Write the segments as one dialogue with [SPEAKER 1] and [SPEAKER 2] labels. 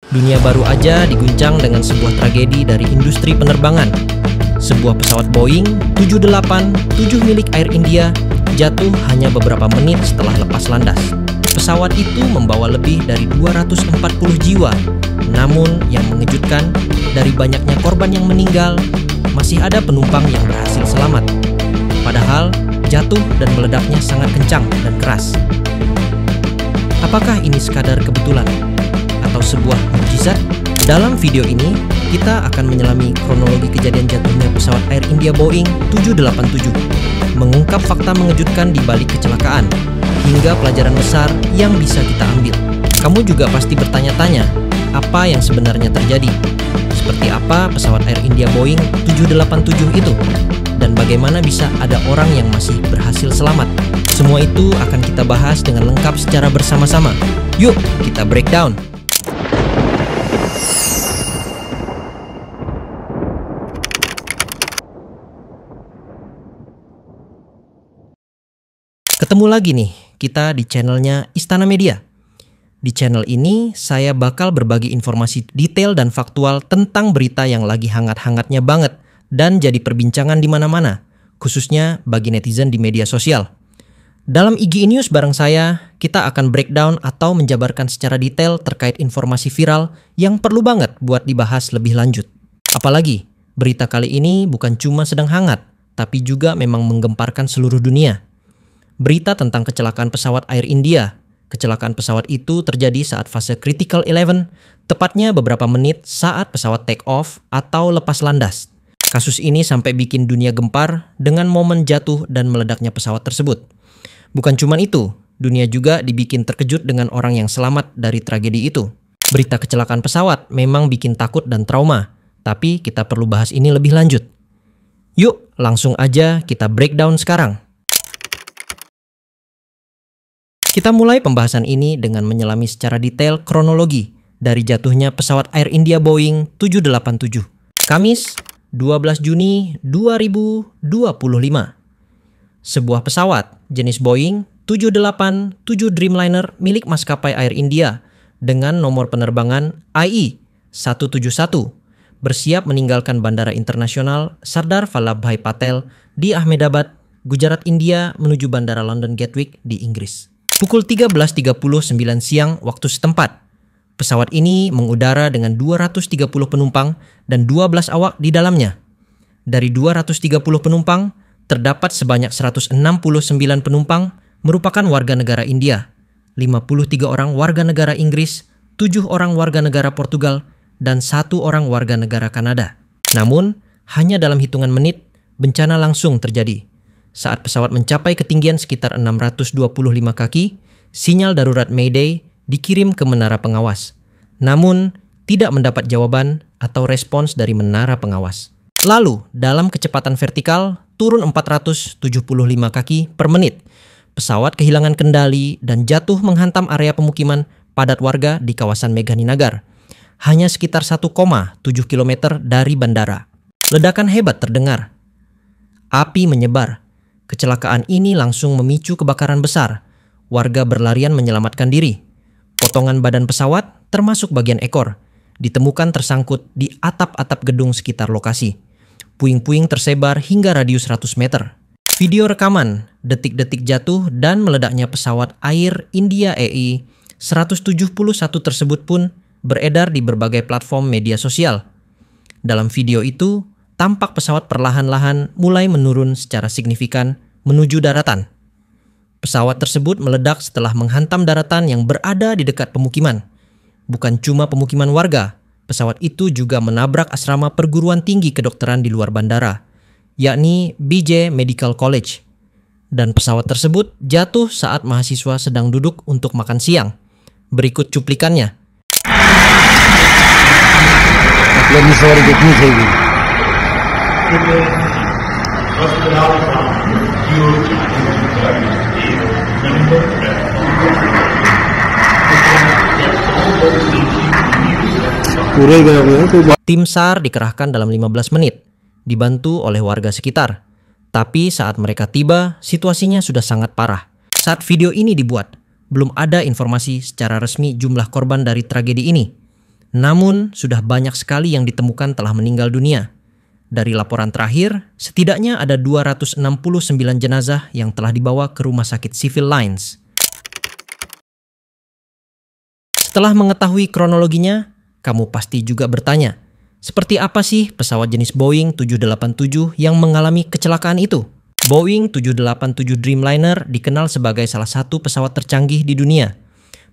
[SPEAKER 1] Dunia baru aja diguncang dengan sebuah tragedi dari industri penerbangan. Sebuah pesawat Boeing 787 milik Air India jatuh hanya beberapa menit setelah lepas landas. Pesawat itu membawa lebih dari 240 jiwa. Namun yang mengejutkan, dari banyaknya korban yang meninggal, masih ada penumpang yang berhasil selamat. Padahal jatuh dan meledaknya sangat kencang dan keras. Apakah ini sekadar kebetulan atau sebuah mukjizat? Dalam video ini, kita akan menyelami kronologi kejadian jatuhnya pesawat Air India Boeing 787, mengungkap fakta mengejutkan di balik kecelakaan, hingga pelajaran besar yang bisa kita ambil. Kamu juga pasti bertanya-tanya, apa yang sebenarnya terjadi? Seperti apa pesawat Air India Boeing 787 itu? Dan bagaimana bisa ada orang yang masih berhasil selamat? Semua itu akan kita bahas dengan lengkap secara bersama-sama. Yuk, kita breakdown! Ketemu lagi nih, kita di channelnya Istana Media. Di channel ini, saya bakal berbagi informasi detail dan faktual tentang berita yang lagi hangat-hangatnya banget dan jadi perbincangan di mana-mana, khususnya bagi netizen di media sosial. Dalam IG News bareng saya, kita akan breakdown atau menjabarkan secara detail terkait informasi viral yang perlu banget buat dibahas lebih lanjut. Apalagi, berita kali ini bukan cuma sedang hangat, tapi juga memang menggemparkan seluruh dunia. Berita tentang kecelakaan pesawat Air India. Kecelakaan pesawat itu terjadi saat fase Critical 11, tepatnya beberapa menit saat pesawat take off atau lepas landas. Kasus ini sampai bikin dunia gempar dengan momen jatuh dan meledaknya pesawat tersebut. Bukan cuma itu, dunia juga dibikin terkejut dengan orang yang selamat dari tragedi itu. Berita kecelakaan pesawat memang bikin takut dan trauma, tapi kita perlu bahas ini lebih lanjut. Yuk, langsung aja kita breakdown sekarang. Kita mulai pembahasan ini dengan menyelami secara detail kronologi dari jatuhnya pesawat Air India Boeing 787. Kamis, 12 Juni 2025. Sebuah pesawat jenis Boeing 787 Dreamliner milik maskapai Air India dengan nomor penerbangan IE171 bersiap meninggalkan Bandara Internasional Sardar Vallabhbhai Patel di Ahmedabad, Gujarat, India menuju Bandara London Gatwick di Inggris. Pukul 13.39 siang waktu setempat, pesawat ini mengudara dengan 230 penumpang dan 12 awak di dalamnya. Dari 230 penumpang, terdapat sebanyak 169 penumpang merupakan warga negara India, 53 orang warga negara Inggris, 7 orang warga negara Portugal, dan 1 orang warga negara Kanada. Namun, hanya dalam hitungan menit, bencana langsung terjadi. Saat pesawat mencapai ketinggian sekitar 625 kaki, sinyal darurat Mayday dikirim ke menara pengawas. Namun, tidak mendapat jawaban atau respons dari menara pengawas. Lalu, dalam kecepatan vertikal, turun 475 kaki per menit. Pesawat kehilangan kendali dan jatuh menghantam area pemukiman padat warga di kawasan Meghaninagar. Hanya sekitar 1,7 km dari bandara. Ledakan hebat terdengar. Api menyebar. Kecelakaan ini langsung memicu kebakaran besar. Warga berlarian menyelamatkan diri. Potongan badan pesawat, termasuk bagian ekor, ditemukan tersangkut di atap-atap gedung sekitar lokasi. Puing-puing tersebar hingga radius 100 meter. Video rekaman detik-detik jatuh dan meledaknya pesawat Air India EI-171 tersebut pun beredar di berbagai platform media sosial. Dalam video itu, tampak pesawat perlahan-lahan mulai menurun secara signifikan menuju daratan. Pesawat tersebut meledak setelah menghantam daratan yang berada di dekat pemukiman. Bukan cuma pemukiman warga, pesawat itu juga menabrak asrama perguruan tinggi kedokteran di luar bandara, yakni BJ Medical College. Dan pesawat tersebut jatuh saat mahasiswa sedang duduk untuk makan siang. Berikut cuplikannya. Tim SAR dikerahkan dalam 15 menit, dibantu oleh warga sekitar. Tapi saat mereka tiba, situasinya sudah sangat parah. Saat video ini dibuat, belum ada informasi secara resmi jumlah korban dari tragedi ini. Namun, sudah banyak sekali yang ditemukan telah meninggal dunia. Dari laporan terakhir, setidaknya ada 269 jenazah yang telah dibawa ke Rumah Sakit Civil Lines. Setelah mengetahui kronologinya, kamu pasti juga bertanya, seperti apa sih pesawat jenis Boeing 787 yang mengalami kecelakaan itu? Boeing 787 Dreamliner dikenal sebagai salah satu pesawat tercanggih di dunia.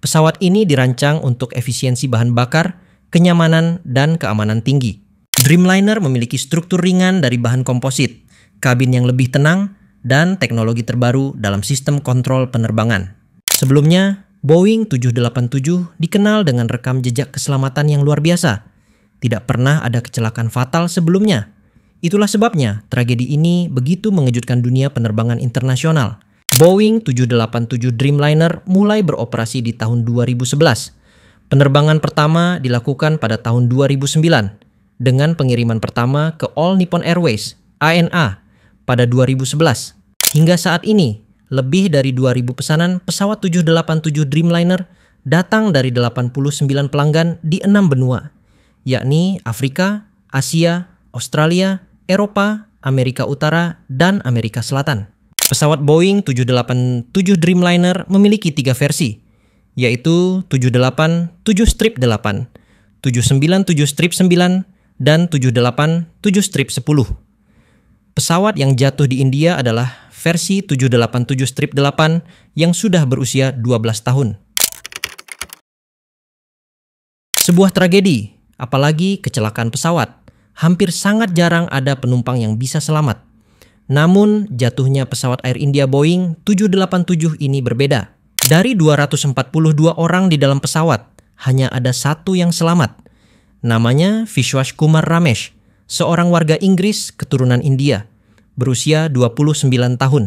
[SPEAKER 1] Pesawat ini dirancang untuk efisiensi bahan bakar, kenyamanan, dan keamanan tinggi. Dreamliner memiliki struktur ringan dari bahan komposit, kabin yang lebih tenang, dan teknologi terbaru dalam sistem kontrol penerbangan. Sebelumnya, Boeing 787 dikenal dengan rekam jejak keselamatan yang luar biasa. Tidak pernah ada kecelakaan fatal sebelumnya. Itulah sebabnya tragedi ini begitu mengejutkan dunia penerbangan internasional. Boeing 787 Dreamliner mulai beroperasi di tahun 2011. Penerbangan pertama dilakukan pada tahun 2009 dengan pengiriman pertama ke All Nippon Airways (ANA) pada 2011. Hingga saat ini, lebih dari 2.000 pesanan pesawat 787 Dreamliner datang dari 89 pelanggan di 6 benua, yakni Afrika, Asia, Australia, Eropa, Amerika Utara, dan Amerika Selatan. Pesawat Boeing 787 Dreamliner memiliki 3 versi, yaitu 787-8, 797-9, dan 787-10. Pesawat yang jatuh di India adalah versi 787-8 yang sudah berusia 12 tahun. Sebuah tragedi, apalagi kecelakaan pesawat. Hampir sangat jarang ada penumpang yang bisa selamat. Namun, jatuhnya pesawat Air India Boeing 787 ini berbeda. Dari 242 orang di dalam pesawat, hanya ada satu yang selamat. Namanya Vishwas Kumar Ramesh, seorang warga Inggris keturunan India, berusia 29 tahun.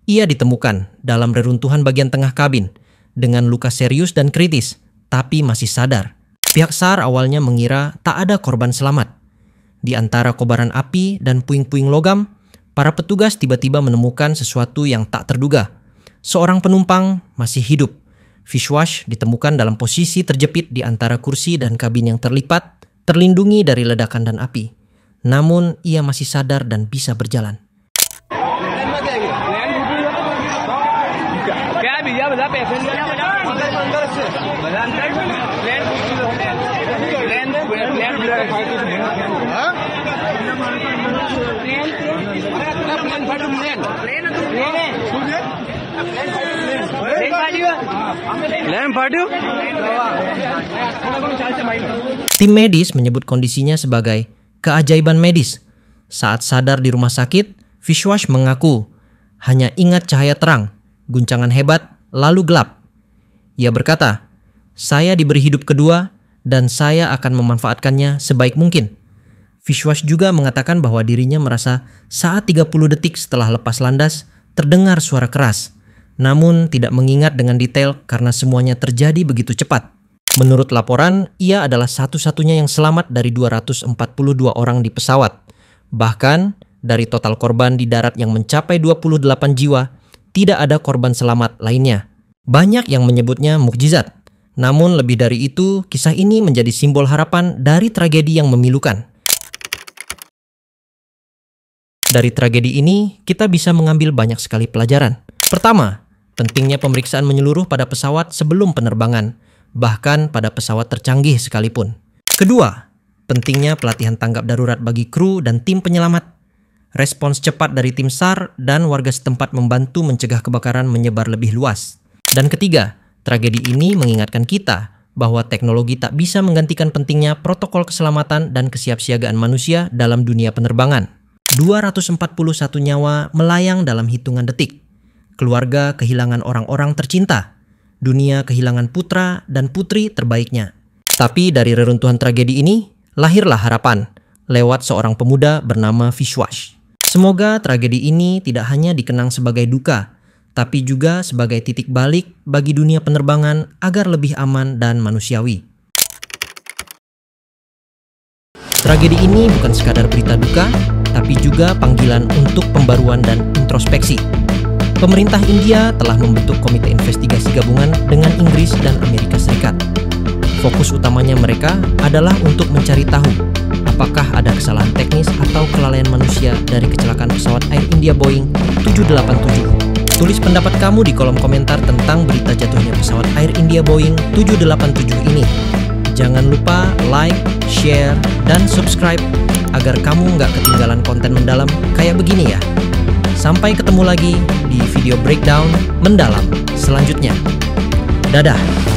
[SPEAKER 1] Ia ditemukan dalam reruntuhan bagian tengah kabin dengan luka serius dan kritis, tapi masih sadar. Pihak SAR awalnya mengira tak ada korban selamat. Di antara kobaran api dan puing-puing logam, para petugas tiba-tiba menemukan sesuatu yang tak terduga. Seorang penumpang masih hidup. Vishwas ditemukan dalam posisi terjepit di antara kursi dan kabin yang terlipat, terlindungi dari ledakan dan api. Namun, ia masih sadar dan bisa berjalan. Tim medis menyebut kondisinya sebagai keajaiban medis. Saat sadar di rumah sakit, Vishwas mengaku hanya ingat cahaya terang, guncangan hebat, lalu gelap. Ia berkata, "Saya diberi hidup kedua dan saya akan memanfaatkannya sebaik mungkin." Vishwas juga mengatakan bahwa dirinya merasa saat 30 detik setelah lepas landas terdengar suara keras, namun tidak mengingat dengan detail karena semuanya terjadi begitu cepat. Menurut laporan, ia adalah satu-satunya yang selamat dari 242 orang di pesawat. Bahkan, dari total korban di darat yang mencapai 28 jiwa, tidak ada korban selamat lainnya. Banyak yang menyebutnya mukjizat. Namun lebih dari itu, kisah ini menjadi simbol harapan dari tragedi yang memilukan. Dari tragedi ini, kita bisa mengambil banyak sekali pelajaran. Pertama, pentingnya pemeriksaan menyeluruh pada pesawat sebelum penerbangan, bahkan pada pesawat tercanggih sekalipun. Kedua, pentingnya pelatihan tanggap darurat bagi kru dan tim penyelamat. Respons cepat dari tim SAR dan warga setempat membantu mencegah kebakaran menyebar lebih luas. Dan ketiga, tragedi ini mengingatkan kita bahwa teknologi tak bisa menggantikan pentingnya protokol keselamatan dan kesiapsiagaan manusia dalam dunia penerbangan. 241 nyawa melayang dalam hitungan detik. Keluarga kehilangan orang-orang tercinta. Dunia kehilangan putra dan putri terbaiknya. Tapi dari reruntuhan tragedi ini, lahirlah harapan lewat seorang pemuda bernama Vishwas. Semoga tragedi ini tidak hanya dikenang sebagai duka, tapi juga sebagai titik balik bagi dunia penerbangan agar lebih aman dan manusiawi. Tragedi ini bukan sekadar berita duka, tapi juga panggilan untuk pembaruan dan introspeksi. Pemerintah India telah membentuk komite investigasi gabungan dengan Inggris dan Amerika Serikat. Fokus utamanya mereka adalah untuk mencari tahu apakah ada kesalahan teknis atau kelalaian manusia dari kecelakaan pesawat Air India Boeing 787. Tulis pendapat kamu di kolom komentar tentang berita jatuhnya pesawat Air India Boeing 787 ini. Jangan lupa like, share, dan subscribe agar kamu nggak ketinggalan konten mendalam kayak begini ya. Sampai ketemu lagi di video breakdown mendalam selanjutnya. Dadah!